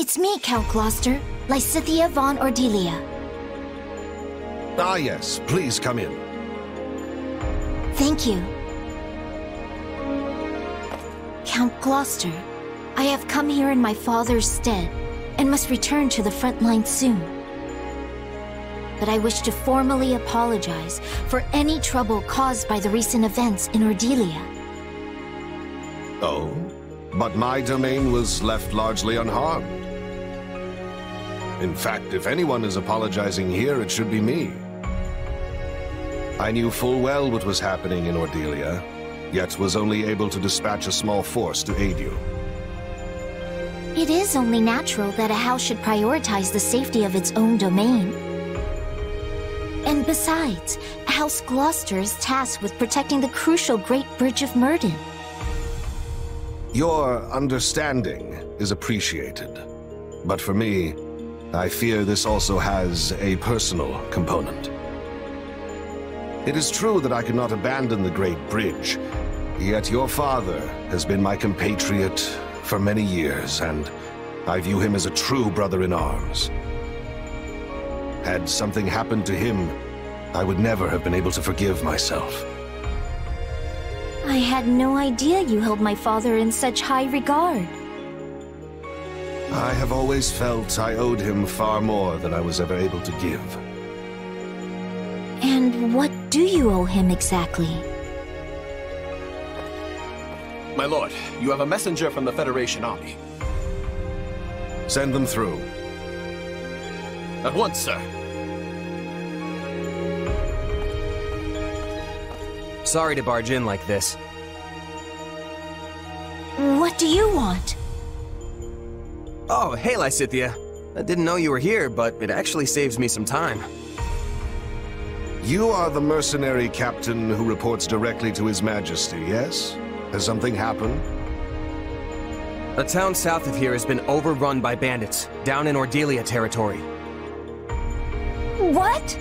It's me, Count Gloucester. Lysithea von Odelia. Ah, yes. Please come in. Thank you. Count Gloucester, I have come here in my father's stead, and must return to the front line soon. But I wish to formally apologize for any trouble caused by the recent events in Odelia. Oh? But my domain was left largely unharmed. In fact, if anyone is apologizing here, it should be me. I knew full well what was happening in Odelia, yet was only able to dispatch a small force to aid you. It is only natural that a house should prioritize the safety of its own domain. And besides, House Gloucester is tasked with protecting the crucial Great Bridge of Myrden. Your understanding is appreciated. But for me, I fear this also has a personal component. It is true that I could not abandon the Great Bridge, yet your father has been my compatriot for many years, and I view him as a true brother-in-arms. Had something happened to him, I would never have been able to forgive myself. I had no idea you held my father in such high regard. I have always felt I owed him far more than I was ever able to give. And what do you owe him exactly? My lord, you have a messenger from the Federation army. Send them through. At once, sir. Sorry to barge in like this. What do you want? Oh, hey, Lysithea. I didn't know you were here, but it actually saves me some time. You are the mercenary captain who reports directly to His Majesty, yes? Has something happened? A town south of here has been overrun by bandits, down in Odelia territory. What?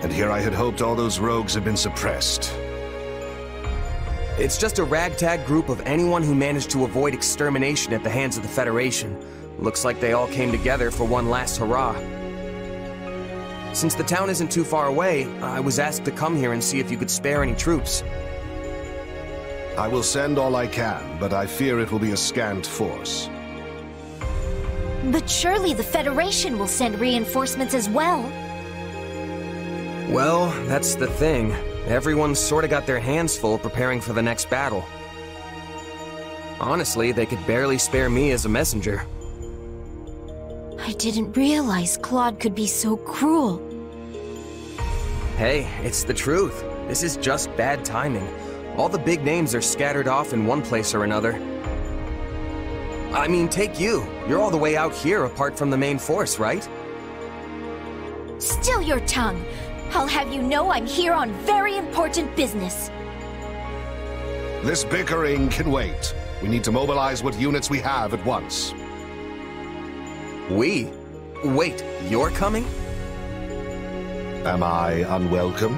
And here I had hoped all those rogues had been suppressed. It's just a ragtag group of anyone who managed to avoid extermination at the hands of the Federation. Looks like they all came together for one last hurrah. Since the town isn't too far away, I was asked to come here and see if you could spare any troops. I will send all I can, but I fear it will be a scant force. But surely the Federation will send reinforcements as well. Well, that's the thing. Everyone's sort of got their hands full preparing for the next battle. Honestly, they could barely spare me as a messenger. I didn't realize Claude could be so cruel. Hey, it's the truth. This is just bad timing. All the big names are scattered off in one place or another. I mean, take you. You're all the way out here apart from the main force, right? Still your tongue. I'll have you know I'm here on very important business. This bickering can wait. We need to mobilize what units we have at once. We? Wait, you're coming? Am I unwelcome?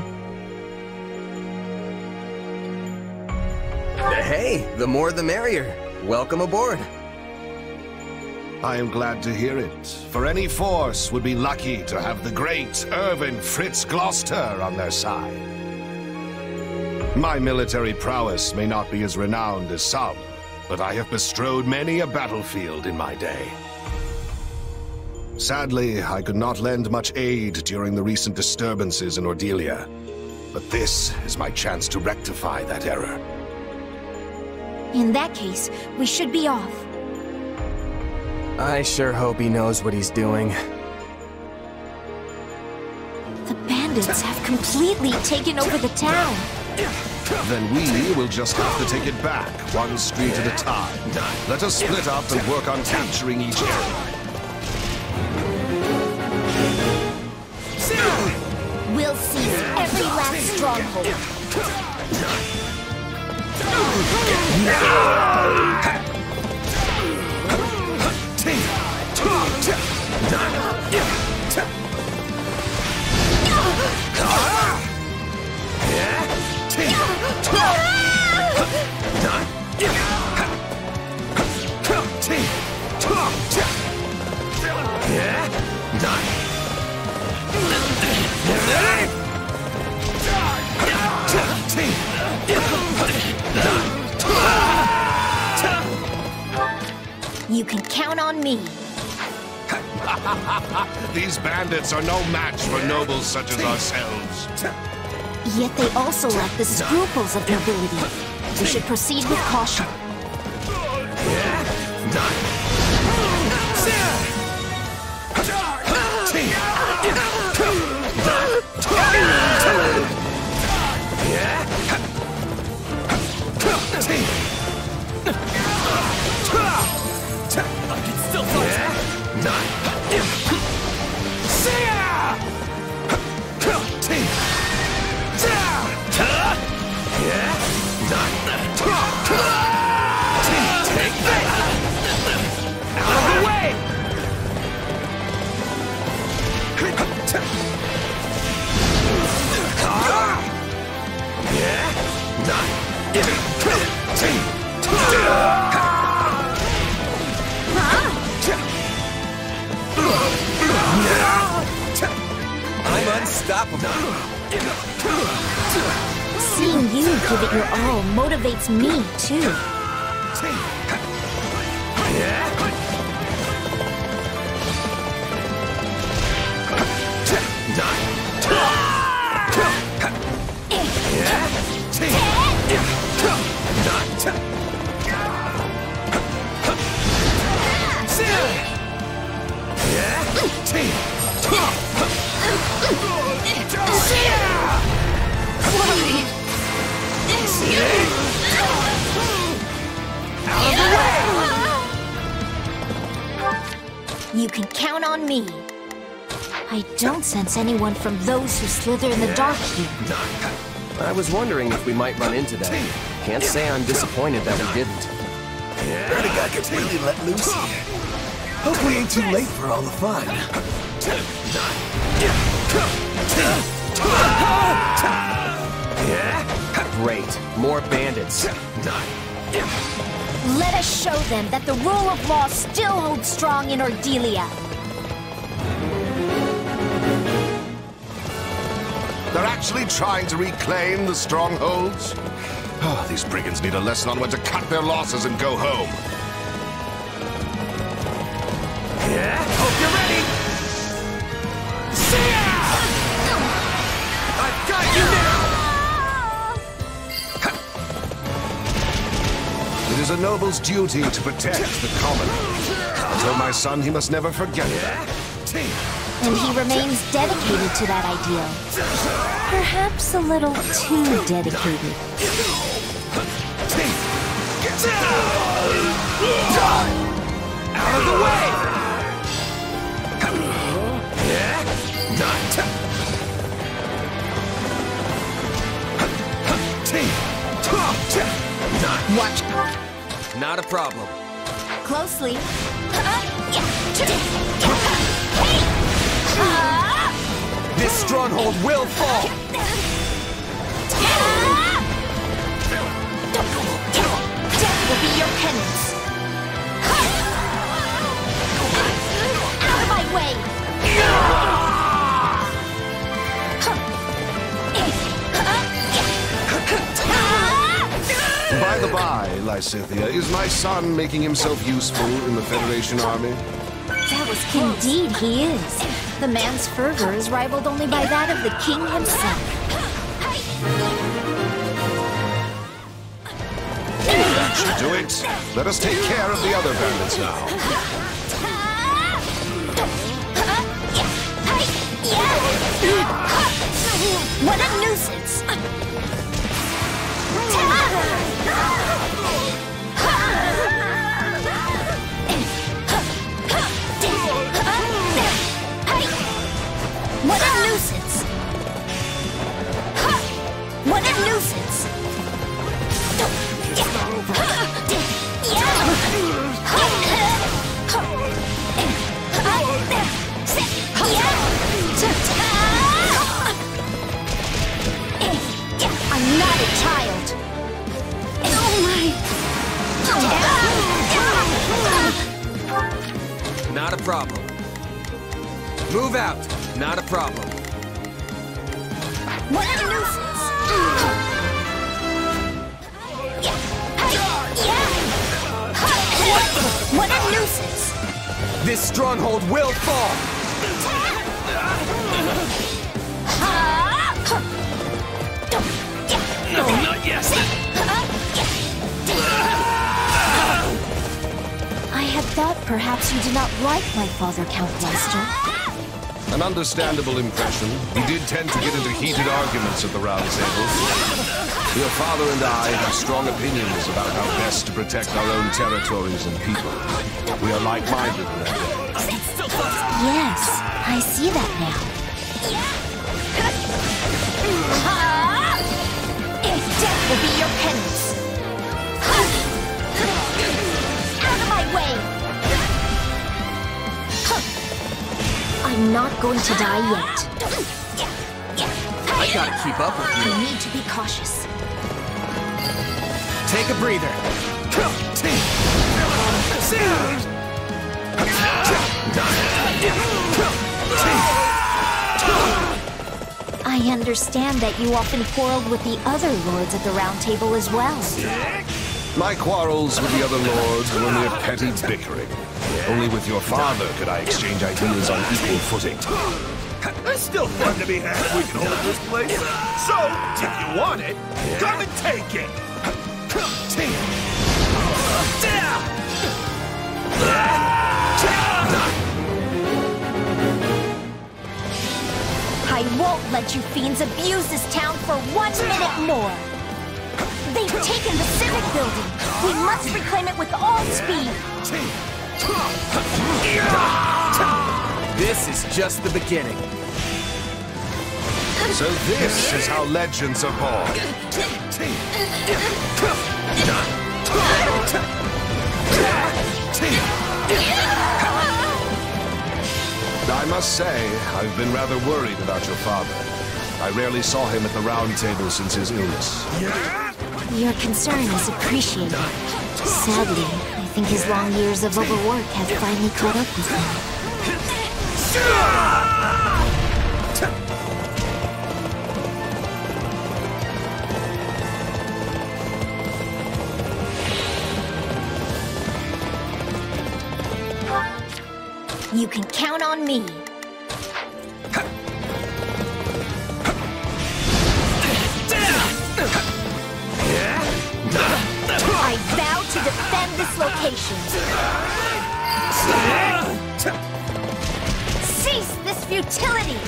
Hey, the more the merrier. Welcome aboard. I am glad to hear it, for any force would be lucky to have the great Irvin Fritz Gloucester on their side. My military prowess may not be as renowned as some, but I have bestrode many a battlefield in my day. Sadly, I could not lend much aid during the recent disturbances in Odelia, but this is my chance to rectify that error. In that case, we should be off. I sure hope he knows what he's doing. The bandits have completely taken over the town. Then we will just have to take it back, one street at a time. Let us split up and work on capturing each area. We'll seize every last stronghold. You can count on me. These bandits are no match for nobles such as ourselves. Yet they also lack the scruples of nobility. We should proceed with caution. I can still fight. Take that! Out of the way! I'm unstoppable. Seeing you give it your all motivates me, too. You can count on me. I don't sense anyone from those who slither in the dark here. I was wondering if we might run into them. Can't say I'm disappointed that we didn't. Heard a guy completely let loose here. Hope we ain't too late for all the fun. Great. More bandits. Let us show them that the rule of law still holds strong in Odelia. They're actually trying to reclaim the strongholds? Oh, these brigands need a lesson on when to cut their losses and go home. Hope you're ready! See ya! I've got you now! It is a noble's duty to protect the commoner. I told my son he must never forget that. And he remains dedicated to that ideal. Perhaps a little too dedicated. Out of the way! Watch. Not a problem. Closely. This stronghold will fall! Death will be your penance. Out of my way! By the by, Lysithea, is my son making himself useful in the Federation army? That was indeed he is. The man's fervor is rivaled only by that of the king himself. That should do it. Let us take care of the other bandits now. What a nuisance! What a nuisance! What a nuisance! I'm not a child. Oh my! Not a problem. Move out. Not a problem. What a nuisance! What a nuisance! This stronghold will fall! Not yet! I had thought perhaps you did not like my father, Count Gloucester. An understandable impression. We did tend to get into heated arguments at the Round Table. Your father and I have strong opinions about how best to protect our own territories and people. We are like-minded in that way. Yes, I see that now. Death will be your penance. Out of my way! I'm not going to die yet. I gotta keep up with you. You need to be cautious. Take a breather. I understand that you often quarreled with the other lords at the Round Table as well. My quarrels with the other lords were mere petty bickering. Only with your father could I exchange ideas on equal footing. There's still fun to be had if we can hold this place. So, if you want it, come and take it! I won't let you fiends abuse this town for 1 minute more! They've taken the civic building! We must reclaim it with all speed! This is just the beginning. So this is how legends are born. I must say, I've been rather worried about your father. I rarely saw him at the Round Table since his illness. Your concern is appreciated. Sadly, I think his long years of overwork have finally caught up with him. You can count on me. I vow to defend this location. Cease this futility!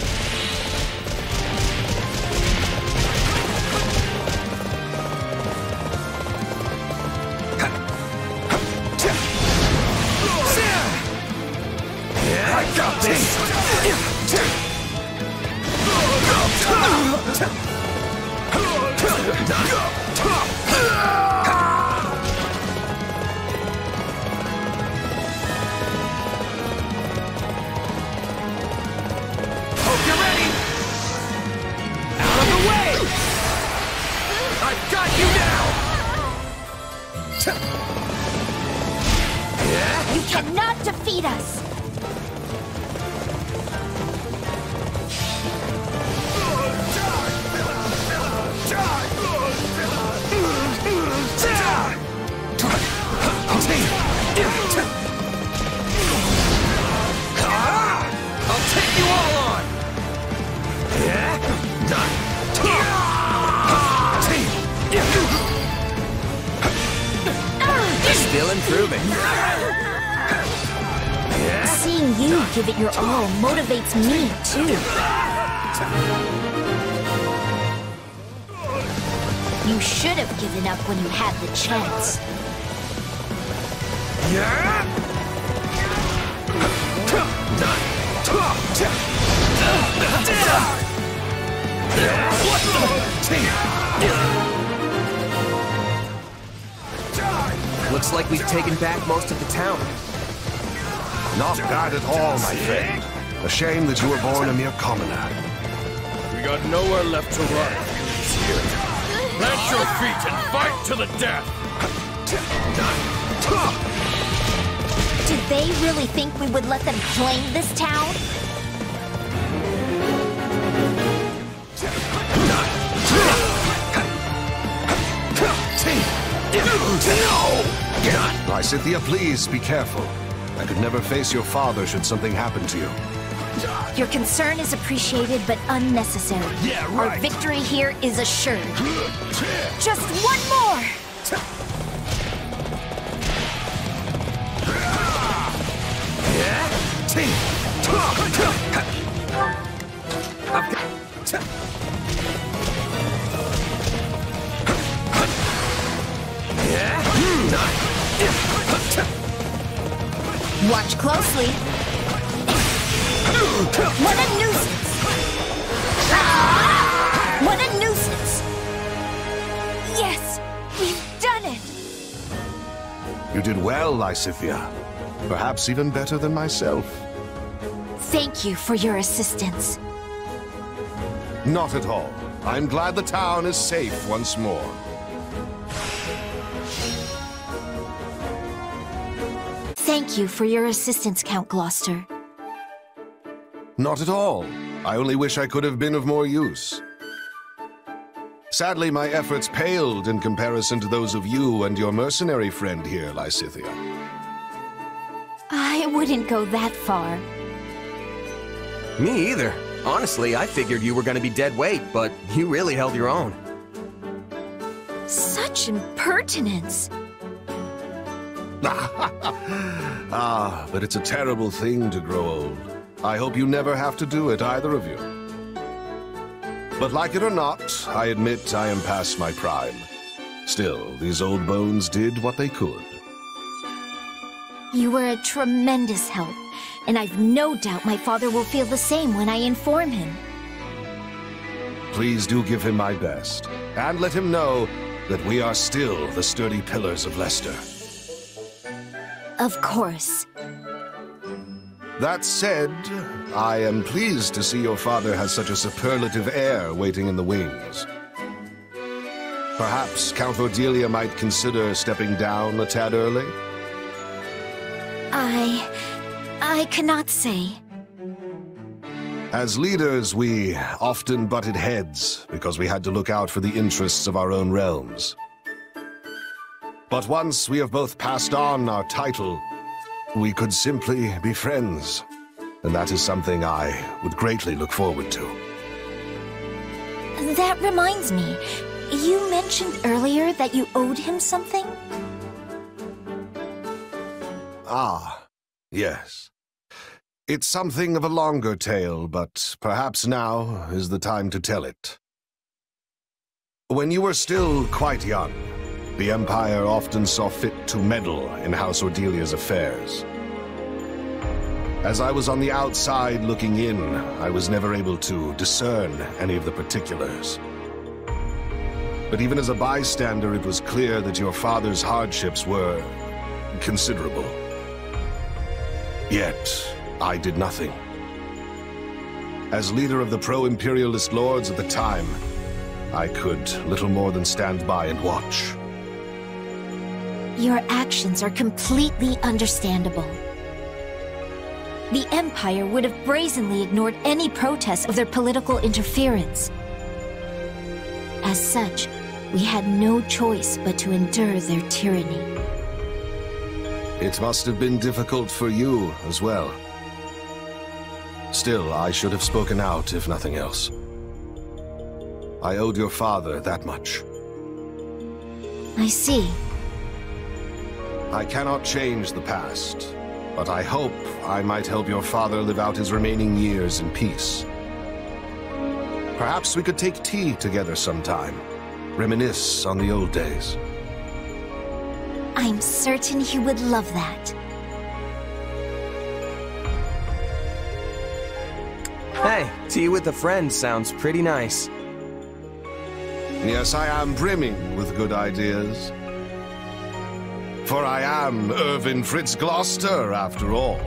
I got this! Hope you're ready! Out of the way! I've got you now! You cannot defeat us! I'll take you all on! Still improving. Seeing you give it your all motivates me, too. You should have given up when you had the chance. Looks like we've taken back most of the town. Not bad at all, my friend. A shame that you were born a mere commoner. We got nowhere left to run. Here. Plant your feet and fight to the death! Did they really think we would let them claim this town? Lysithea, please be careful. I could never face your father should something happen to you. Your concern is appreciated but unnecessary. Yeah, right. Our victory here is assured. Just one more! Watch closely. What a nuisance! What a nuisance! Yes, we've done it! You did well, Lysithea. Perhaps even better than myself. Thank you for your assistance. Not at all. I'm glad the town is safe once more. Thank you for your assistance, Count Gloucester. Not at all. I only wish I could have been of more use. Sadly, my efforts paled in comparison to those of you and your mercenary friend here, Lysithea. I wouldn't go that far. Me either. Honestly, I figured you were gonna be dead weight, but you really held your own. Such impertinence! Ah, but it's a terrible thing to grow old. I hope you never have to do it, either of you. But like it or not, I admit I am past my prime. Still, these old bones did what they could. You were a tremendous help, and I've no doubt my father will feel the same when I inform him. Please do give him my best, and let him know that we are still the sturdy pillars of Leicester. Of course. That said, I am pleased to see your father has such a superlative heir waiting in the wings. Perhaps Count Odelia might consider stepping down a tad early? I cannot say. As leaders, we often butted heads because we had to look out for the interests of our own realms. But once we have both passed on our title, we could simply be friends. And that is something I would greatly look forward to. That reminds me, you mentioned earlier that you owed him something? Ah, yes. It's something of a longer tale, but perhaps now is the time to tell it. When you were still quite young, the Empire often saw fit to meddle in House Odelia's affairs. As I was on the outside looking in, I was never able to discern any of the particulars. But even as a bystander, it was clear that your father's hardships were considerable. Yet, I did nothing. As leader of the pro-imperialist lords at the time, I could little more than stand by and watch. Your actions are completely understandable. The Empire would have brazenly ignored any protest of their political interference. As such, we had no choice but to endure their tyranny. It must have been difficult for you as well. Still, I should have spoken out, if nothing else. I owed your father that much. I see. I cannot change the past, but I hope I might help your father live out his remaining years in peace. Perhaps we could take tea together sometime, reminisce on the old days. I'm certain he would love that. Hey, tea with a friend sounds pretty nice. Yes, I am brimming with good ideas. For I am Irvin Fritz Gloucester, after all.